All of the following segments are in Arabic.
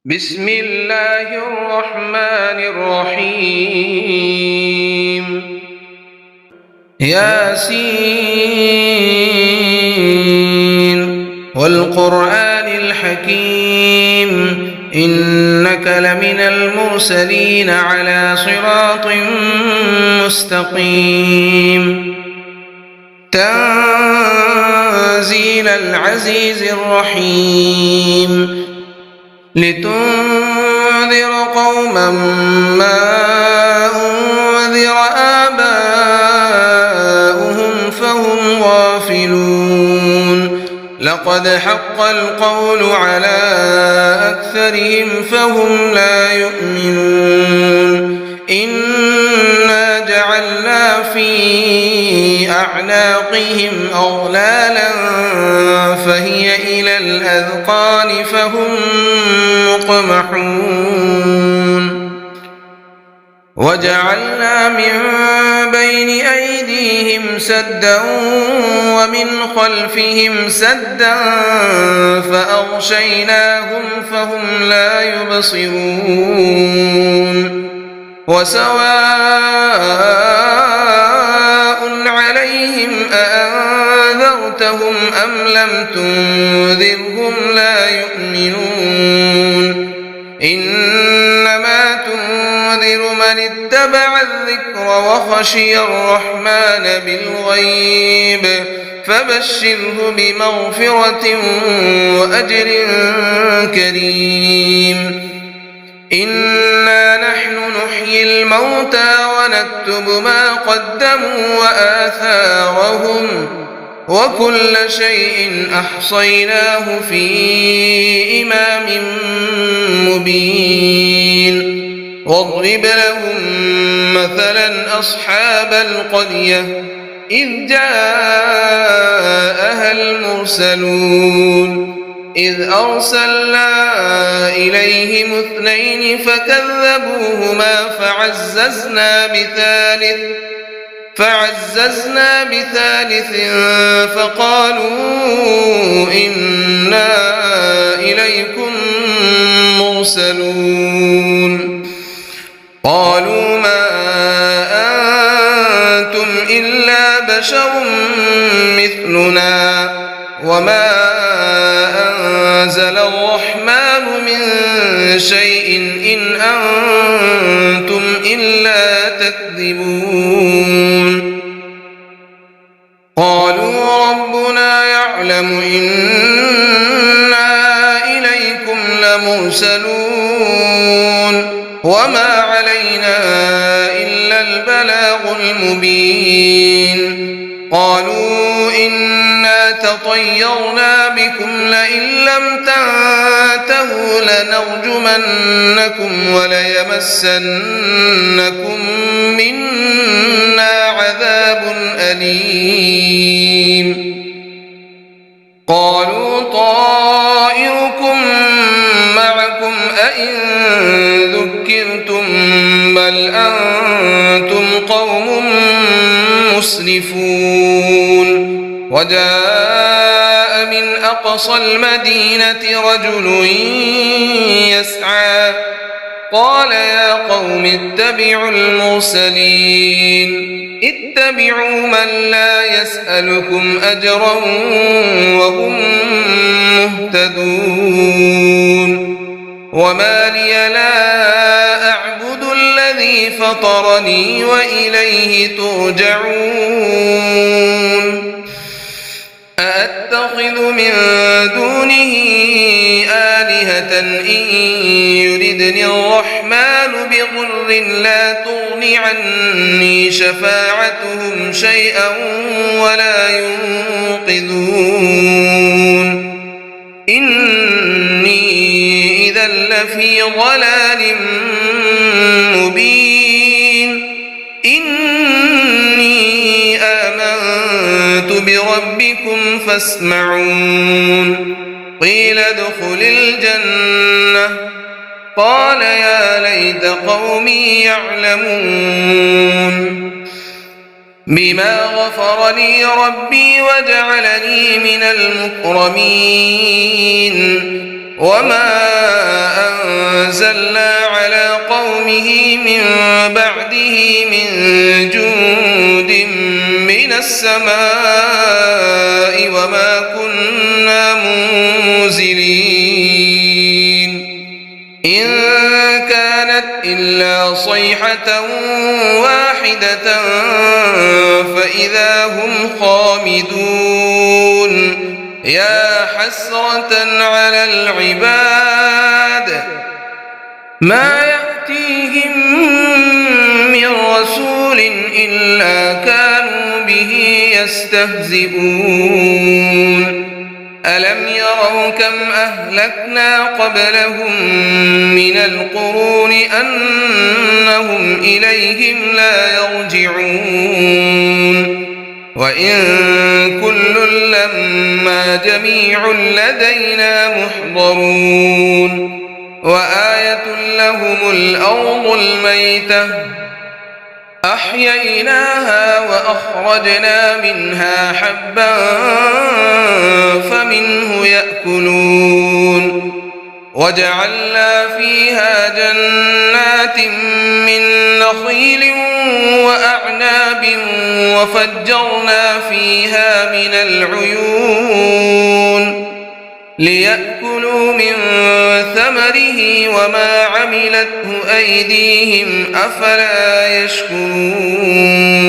بسم الله الرحمن الرحيم ياسين والقرآن الحكيم إنك لمن المرسلين على صراط مستقيم تنزيل العزيز الرحيم لتنذر قوما ما أنذر آباؤهم فهم غافلون لقد حق القول على أكثرهم فهم لا يؤمنون إنا جعلنا في أعناقهم أغلالا فهي إلى الأذقان فهم مقمحون وجعلنا من بين أيديهم سدا ومن خلفهم سدا فأغشيناهم فهم لا يبصرون وسواء عليهم أأنذرتهم أم لم تنذرهم لا يؤمنون إنما تنذر من اتبع الذكر وخشي الرحمن بالغيب فبشره بمغفرة وأجر كريم إنا نحن نحيي الموتى ونكتب ما قدموا وآثارهم وكل شيء أحصيناه في إمام مبين واضرب لهم مثلا أصحاب القرية إذ جاءها المرسلون إذ أرسلنا إليهم اثنين فكذبوهما فعززنا بثالث فقالوا إنا إليكم مرسلون قالوا ما أنتم إلا بشر مثلنا وما أنزل الرحمن من شيء إن أنتم إلا تكذبون قالوا ربنا يعلم إنا إليكم لمرسلون وما علينا إلا البلاغ المبين قالوا إنا تطيرنا بكم لئن لم تنتهوا لنرجمنكم وليمسنكم منا عذاب أليم قالوا طائركم معكم أئن ذكرتم بل أنتم قوم مسرفون وجاء من أقصى المدينة رجل يسعى قال يا قوم اتبعوا المرسلين اتبعوا من لا يسألكم أجرا وهم مهتدون وما لي لا أعبد الذي فطرني وإليه ترجعون أأتخذ من دونه آلهة إن يردني الرحمن بضر لا تغن عني شفاعتهم شيئا ولا ينقذون إني إذا لفي ضلال مبين إني آمنت بربكم فاسمعون قيل ادخل الجنة قال يا ليت قومي يعلمون بما غفر لي ربي وجعلني من المكرمين وما من بعده من جند من السماء وما كنا منزلين إن كانت إلا صيحة واحدة فإذا هم خامدون يا حسرة على العباد ما يأتيهم من رسول إلا كانوا به يستهزئون ألم يروا كم أهلكنا قبلهم من القرون أنهم إليهم لا يرجعون وإن كل لما جميع لدينا محضرون وآية لهم الأرض الميتة أحييناها وأخرجنا منها حبا فمنه يأكلون وجعلنا فيها جنات من نخيل وأعناب وفجرنا فيها من العيون ليأكلوا من ثمره وما عملته أيديهم أفلا يشكرون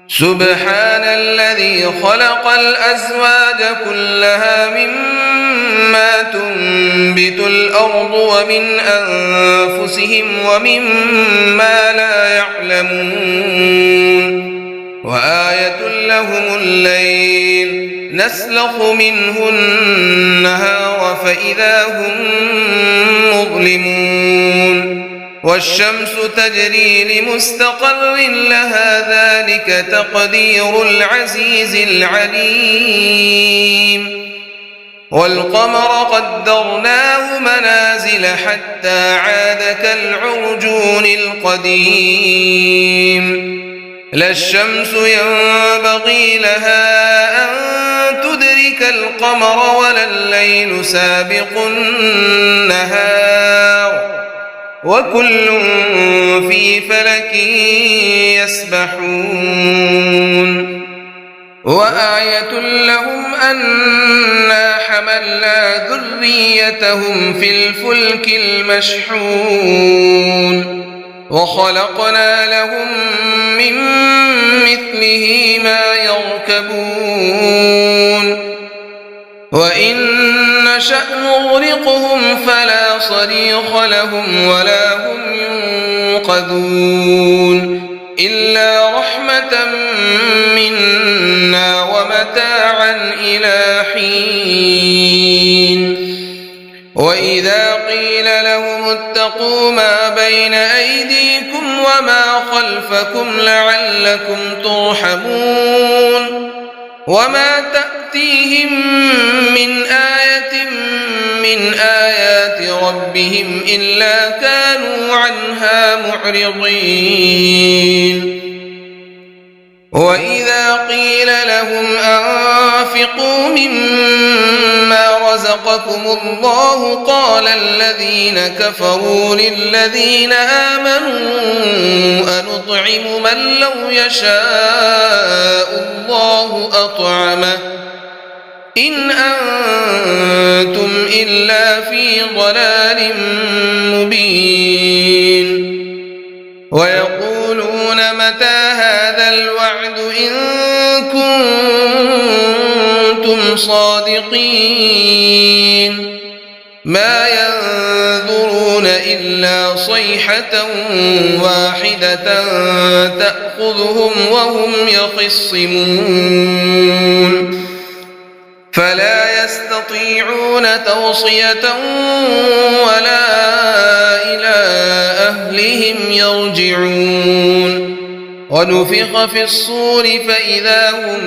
سبحان الذي خلق الأزواج كلها مما تنبت الأرض ومن أنفسهم ومما لا يعلمون وآية لهم الليل نسلخ منه النهار فإذا هم مظلمون والشمس تجري لمستقر لها ذلك تقدير العزيز العليم والقمر قدرناه منازل حتى عاد كالعرجون القديم لا الشمس ينبغي لها أن تدرك القمر ولا الليل سابق النهار وكل في فلك يسبحون وآية لهم أنا حملنا ذريتهم في الفلك المشحون وخلقنا لهم من مثله ما يركبون وإن نشأ نغرقهم فلا صريخ لهم ولا هم ينقذون إلا رحمة منا ومتاعا إلى حين وإذا قيل لهم اتقوا ما بين أيديكم وما خلفكم لعلكم ترحمون وما تأتيهم من آية من آيات ربهم إلا كانوا عنها معرضين وإذا قيل لهم أنفقوا مما رزقكم الله قال الذين كفروا للذين آمنوا أنطعم من لو يشاء الله أطعمه إن أنتم إلا في ضلال مبين ويقولون متى هذا الوعد إن كنتم صادقين ما ينظرون إلا صيحة واحدة تأخذهم وهم يخصمون فلا يستطيعون توصية ولا إلى أهلهم يرجعون ونفخ في الصور فإذا هم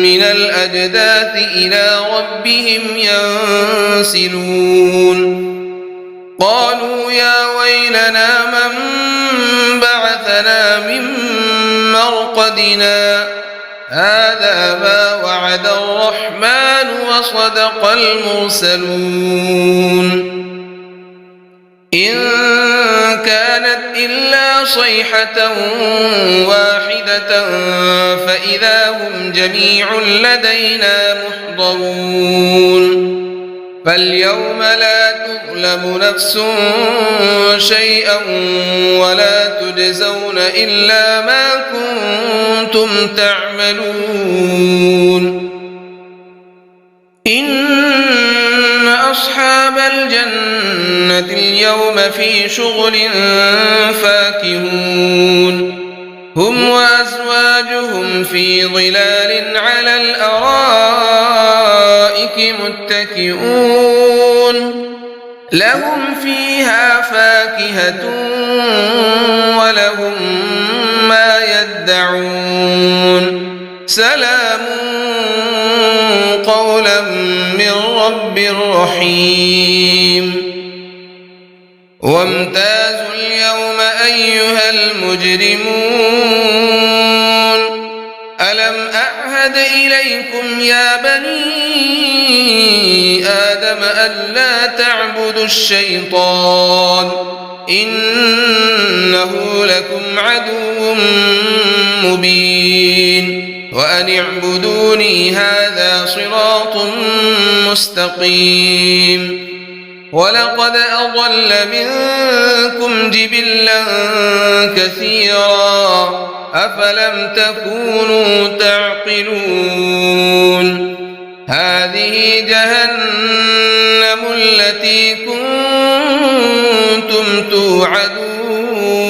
من الأجداث إلى ربهم ينسلون قالوا يا ويلنا من بعثنا من مرقدنا هذا ما وعد الرحمن وصدق المرسلون إن كانت إلا صيحة واحدة فإذا هم جميع لدينا محضرون فاليوم لا تظلم نفس شيئا ولا تجزون إلا ما كنتم تعملون إن أصحاب الجنة اليوم في شغل فاكهون هم وأزواجهم في ظلال على الأرائك متكئون لهم فيها فاكهة ولهم ما يدعون سلام قولا من رب رحيم وامتازوا اليوم أيها المجرمون ألم أعهد إليكم يا بني آدم ألا تعبدوا الشيطان إنه لكم عدو مبين وأن اعبدوني هذا صراط مستقيم ولقد أضل منكم جبلا كثيرا أفلم تكونوا تعقلون هذه جهنم التي كنتم توعدون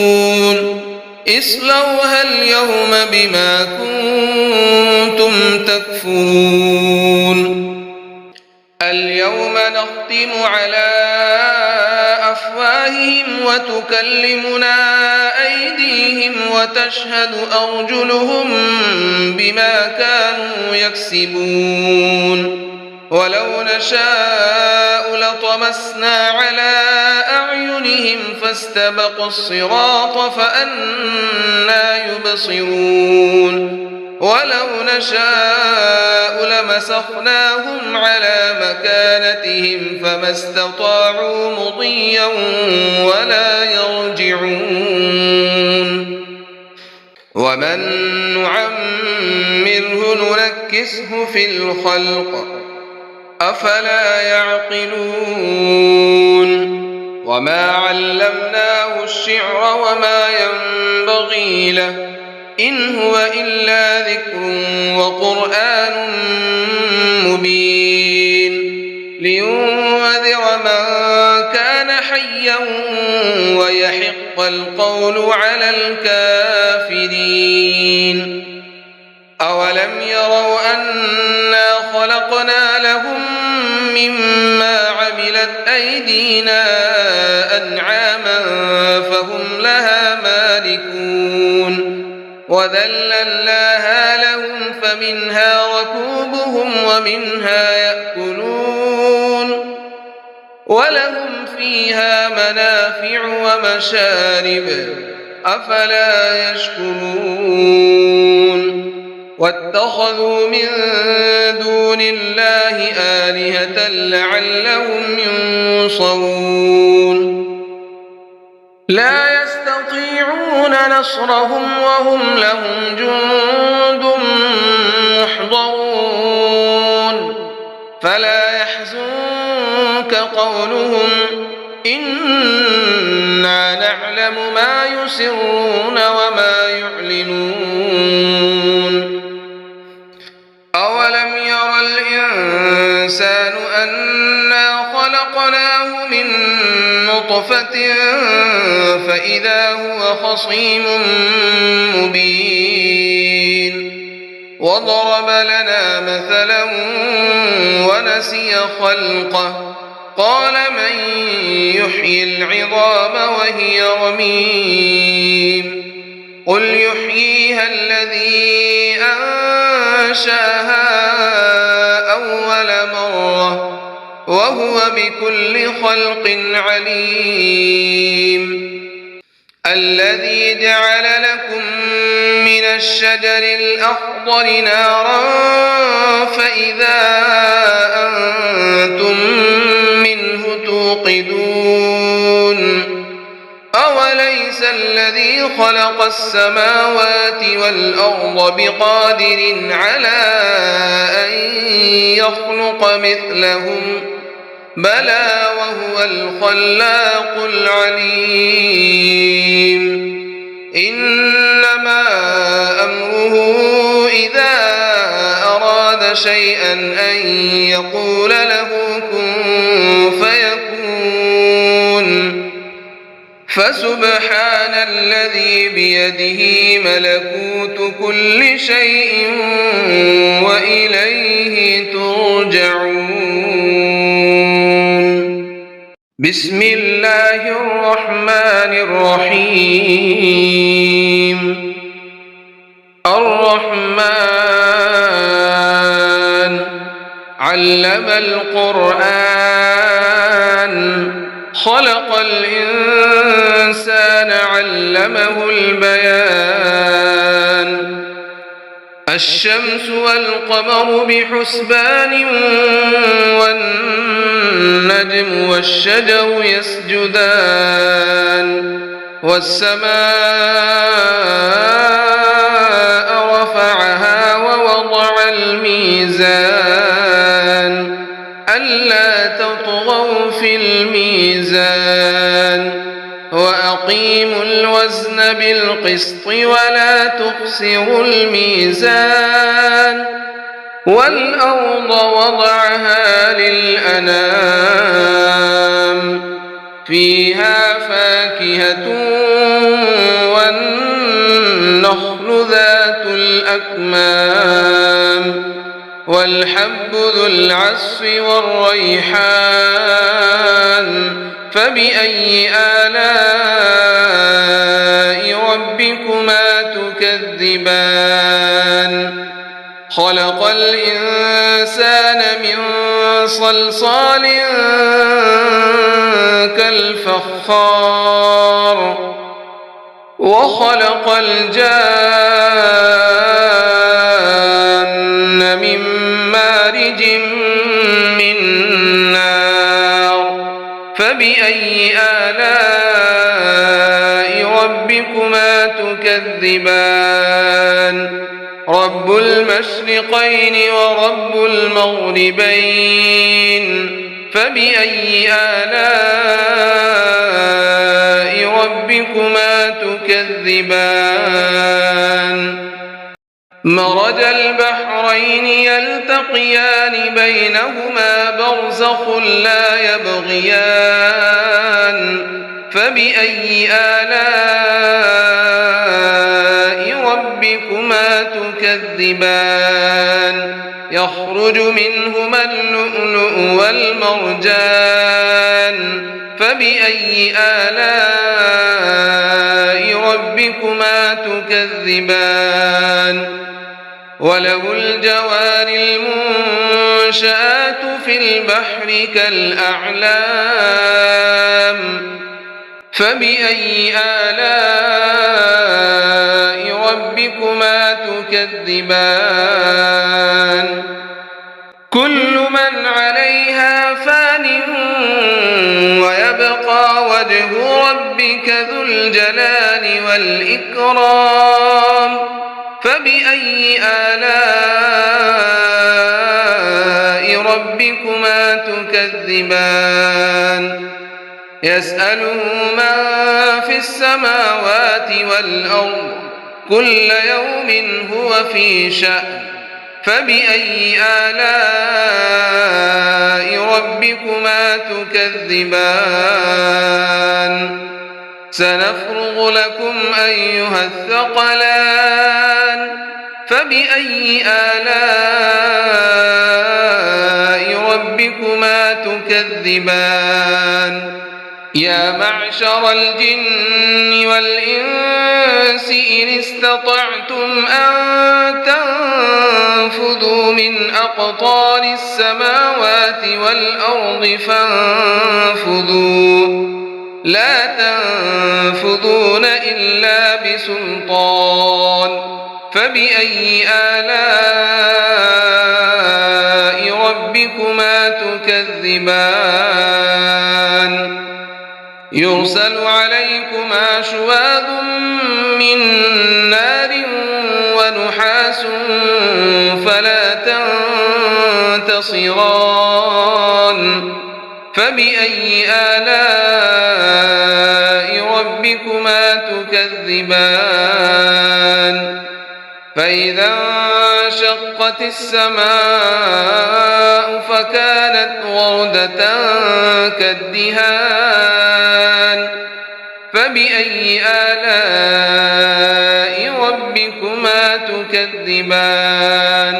اصلوها اليوم بما كنتم تكفرون اليوم نختم على أفواههم وتكلمنا أيديهم وتشهد أرجلهم بما كانوا يكسبون ولو نشاء لطمسنا على أعينهم فاستبقوا الصراط فأنى يبصرون ولو نشاء لمسخناهم على مكانتهم فما استطاعوا مضيا ولا يرجعون ومن نعمره ننكسه في الخلق أفلا يعقلون وما علمناه الشعر وما ينبغي له إن هو إلا ذكر وقرآن مبين لينذر من كان حيا ويحق القول على الكافرين أولم يروا أنا خلقنا لهم مما عملت أيدينا أنعاما فهم لها مالكون وذللناها لهم فمنها ركوبهم ومنها يأكلون ولهم فيها منافع ومشارب أفلا يشكرون واتخذوا من دون الله آلهة لعلهم ينصرون لا يستطيعون نصرهم وهم لهم جند محضرون فلا يحزنك قولهم إنا نعلم ما يسرون وما يعلنون أولم ير الإنسان أنا خلقناه من نطفة فإذا هو خصيم مبين وضرب لنا مثلا ونسي خلقه قال من يحيي العظام وهي رميم قل يحييها الذي أنشأها أول مرة وهو بكل خلق عليم الذي جعل لكم من الشجر الأخضر نارا فإذا أنتم منه توقدون أوليس الذي خلق السماوات والأرض بقادر على أن يخلق مثلهم بلى وهو الخلاق العليم إنما أمره إذا أراد شيئا أن يقول له كن فيكون فسبحان الذي بيده ملكوت كل شيء وإليه ترجعون بسم الله الرحمن الرحيم الرحمن علم القرآن خلق الإنسان علمه البيان الشمس والقمر بحسبان والنجم والشجر يسجدان والسماء رفعها ووضع الميزان ألا تطغوا في الميزان وأقيموا الوزن بالقسط ولا تخسروا الميزان والأرض وضعها للأنام فيها فاكهة والنخل ذات الأكمام والحب ذو العصف والريحان فبأي آلاء ربكما تكذبان خلق الإنسان من صلصال كالفخار وخلق الجان من مارج من نار فبأي آلاء ربكما تكذبان رب المشرقين ورب المغربين فبأي آلاء ربكما تكذبان مرج البحرين يلتقيان بينهما برزخ لا يبغيان فبأي آلاء ربكما تكذبان يخرج منهما اللؤلؤ والمرجان فبأي آلاء ربكما تكذبان وله الجوار المنشآت في البحر كالأعلام فبأي آلاء ربكما تكذبان كل من عليها فان ويبقى وجه ربك ذو الجلال والإكرام فبأي آلاء ربكما تكذبان يسأله من في السماوات والأرض كل يوم هو في شأن فبأي آلاء ربكما تكذبان سنفرغ لكم أيها الثقلان فبأي آلاء ربكما تكذبان يا معشر الجن والإنس إن استطعتم أن تنفذوا من أقطار السماوات والأرض فانفذوا لا تنفذون إلا بسلطان فبأي آلاء ربكما تكذبان يرسل عليكما شواظ من نار ونحاس فلا تنتصران فبأي آلاء ربكما تكذبان فإذا انشقت السماء فكانت وردة كالدهان فبأي آلاء ربكما تكذبان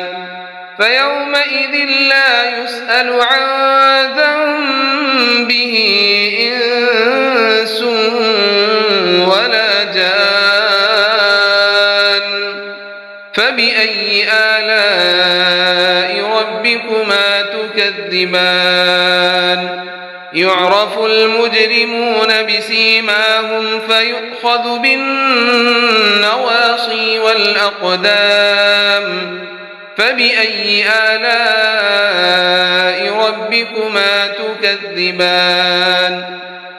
فيومئذ لا يسأل عن ذنبه إنس ولا جان فبأي آلاء ربكما تكذبان يعرف المجرمون بسيماهم فيؤخذ بالنواصي والأقدام فبأي آلاء ربكما تكذبان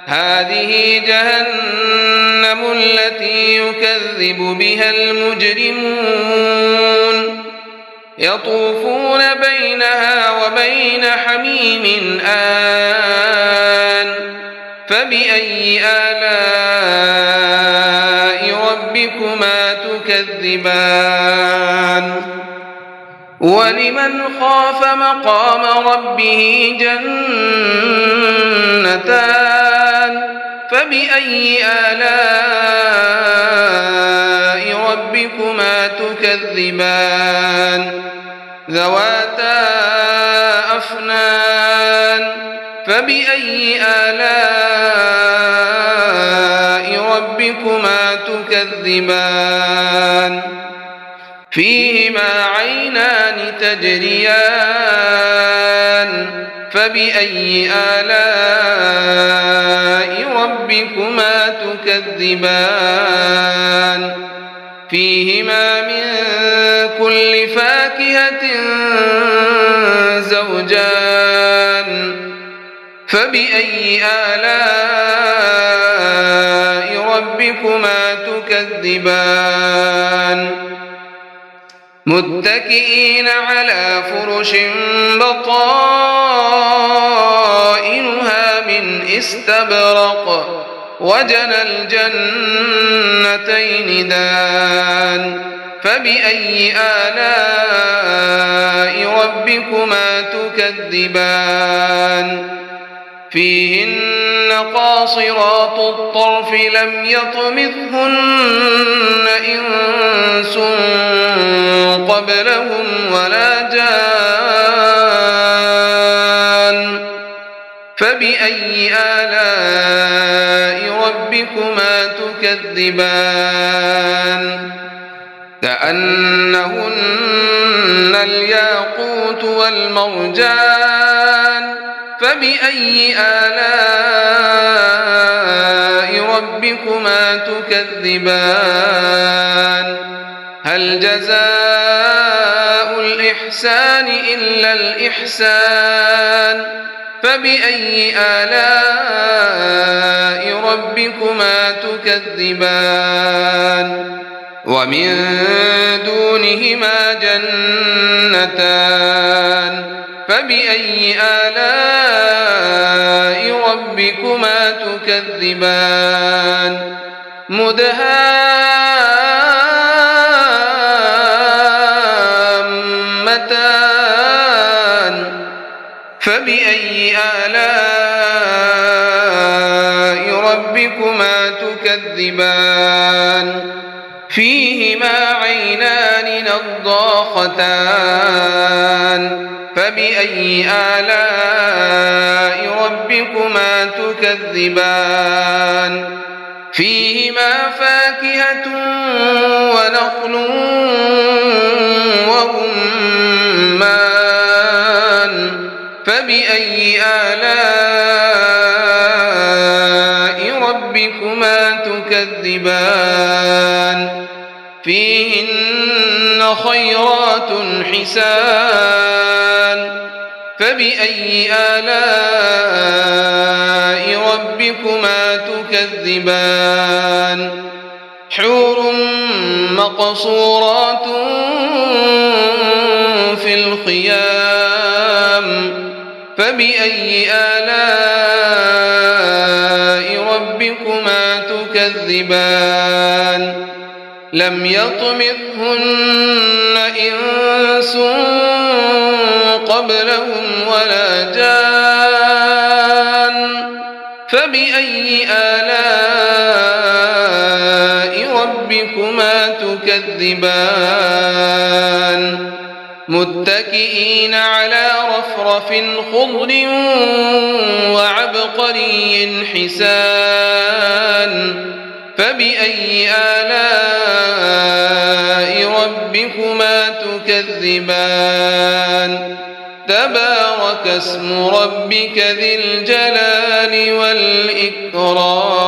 هذه جهنم التي يكذب بها المجرمون يطوفون بينها وبين حميم آن فبأي آلاء ربكما تكذبان ولمن خاف مقام ربه جنتان فبأي آلاء ربكما تكذبان ذواتا أفنان فبأي آلاء ربكما تكذبان فيهما عينان تجريان فبأي آلاء ربكما تكذبان فيهما من كل فاكهة زوجان فبأي آلاء ربكما تكذبان متكئين على فرش بطائنها من استبرق وجنى الجنتين دان فبأي آلاء ربكما تكذبان فيهن قاصرات الطرف لم يطمثهن إنس قبلهم ولا جان فبأي آلاء ربكما تكذبان كأنهن الياقوت والمرجان فبأي آلاء ربكما تكذبان هل جزاء الإحسان إلا الإحسان فبأي آلاء ربكما تكذبان ومن دونهما جنتان فبأي آلاء ربكما تكذبان مدهامتان فبأي آلاء ربكما تكذبان فيهما عينان نضاختان فبأي آلاء ربكما تكذبان فيهما فاكهة ونخل ورمان فبأي آلاء ربكما تكذبان فيهن خيرات حسان فبأي آلاء ربكما تكذبان حور مقصورات في الخيام فبأي آلاء ربكما تكذبان لم يطمثهن إنس قبلهم ولا جان فبأي آلاء ربكما تكذبان متكئين على رفرف خضر وعبقري حسان فبأي آلاء ربكما تكذبان تبارك اسم ربك ذي الجلال والإكرام